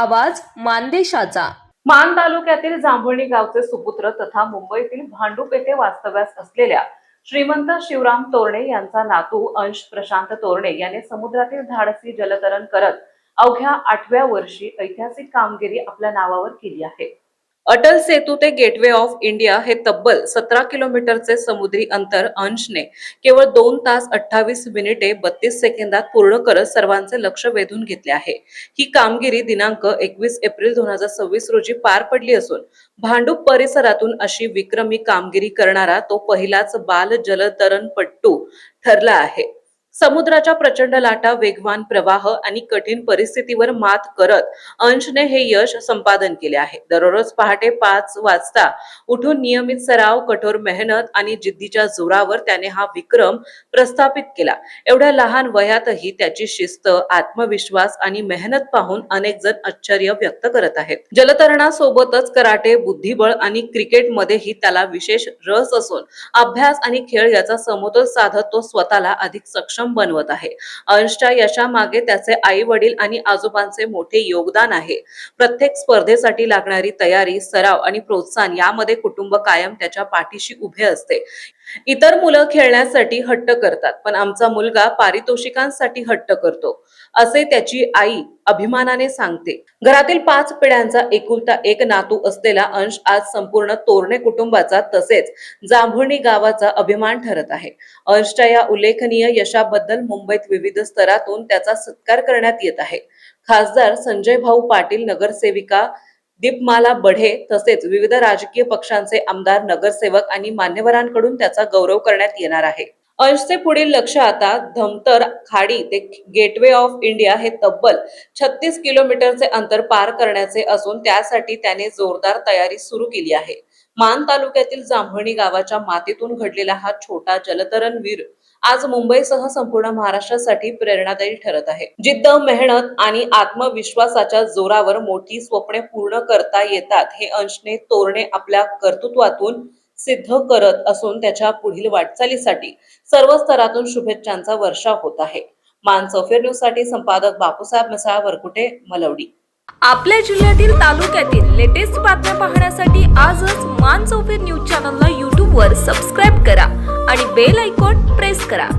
आवाज मानदेशाचा। मान तालुक्यातील जांभुळणी गावचे सुपुत्र तथा मुंबईतील भांडूप येथे वास्तव्यास असलेल्या श्रीमंत शिवराम तोरणे यांचा नातू अंश प्रशांत तोरणे याने समुद्रातील धाडसी जलतरण करत अवघ्या 8व्या वर्षी ऐतिहासिक कामगिरी आपल्या नावावर केली आहे। अटल सेतू ते गेटवे ऑफ इंडिया हे तब्बल 17 किलोमीटरचे समुद्री अंतर अंशने केवळ 2 तास 28 मिनिटे 32 सेकंदात पूर्ण करत सर्वांचे लक्ष वेधून घेतले आहे। ही कामगिरी दिनांक 21 एप्रिल 2026 रोजी पार पडली असून भांडूप परिसरातून अशी विक्रमी कामगिरी करणारा तो पहिलाच बाल जलतरणपटू ठरला आहे। समुद्राच्या प्रचंड लाटा, वेगवान प्रवाह आणि कठीण परिस्थितीवर मात करत अंशने हे यश संपादन केले आहे। दररोज पहाटे 5 वाजता उठून नियमित सराव, कठोर मेहनत आणि जिद्दीच्या जोरावर त्याने हा विक्रम प्रस्थापित केला। एवढ्या लहान वयातही त्याची शिस्त, आत्मविश्वास आणि मेहनत पाहून अनेक जण आश्चर्य व्यक्त करत आहेत। जलतरणासोबतच कराटे, बुद्धिबळ आणि क्रिकेटमध्येही त्याला विशेष रस असून अभ्यास आणि खेळ याचा समतोल साधत तो स्वतःला अधिक सक्षम बनवत आहे। अंशच्या यशामागे त्याचे आई वडील आणि आजोबांचे मोठे योगदान आहे। प्रत्येक स्पर्धेसाठी लागणारी तयारी, सराव आणि प्रोत्साहन यामध्ये कुटुंब कायम त्याच्या पाठीशी उभे असते। इतर मुलं खेळण्यासाठी हट्ट करतात, पण आमचा मुलगा पारितोषिकांसाठी हट्ट करतो, असे त्याची आई अभिमानाने सांगते। घरातील 5 पिढ्यांचा एकुलता एक नातू असलेला अंश आज संपूर्ण तोरणे कुटुंबाचा तसेच जांभुळणी गावाचा अभिमान ठरत आहे। अंशच्या या उल्लेखनीय यशाबद्दल मुंबईत विविध स्तरातून त्याचा सत्कार करण्यात येत आहे। खासदार संजय भाऊ पाटील, नगरसेविका दीपमाला बढे तसेच विविध राजकीय पक्षांचे आमदार, नगरसेवक आणि मान्यवरांकडून त्याचा गौरव करण्यात येणार आहे। अंशचे पुढील लक्ष्य आता धमतर खाडी ते गेटवे ऑफ इंडिया हे तब्बल 36 किलोमीटरचे अंतर पार करण्याचे असून त्यासाठी त्याने जोरदार तयारी सुरू केली आहे। मान तालुक्यातील जांभुळणी गावाच्या मातीतून घडलेला हा छोटा जलतरणवीर आज मुंबईसह संपूर्ण महाराष्ट्रासाठी प्रेरणादायी ठरत आहे। जिद्द, मेहनत आणि आत्मविश्वासाच्या जोरावर मोठी स्वप्ने पूर्ण करता येतात हे अंशने तोरणे आपल्या कर्तृत्वातून सिद्ध करत असून त्याच्या पुढील वाटचालीसाठी सर्व स्तरातून शुभेच्छांचा वर्षाव होत आहे। मान चौफेर न्यूज साठी संपादक बापूसाहेब मिसाळ, वरकुटे, मलवडी। आपल्या जिल्ह्यातील, तालुक्यातील लेटेस्ट बातम्या पाहण्यासाठी आजच मान चौफेर न्यूज चॅनलला YouTube वर सबस्क्राईब करा आणि बेल आयकॉन प्रेस करा।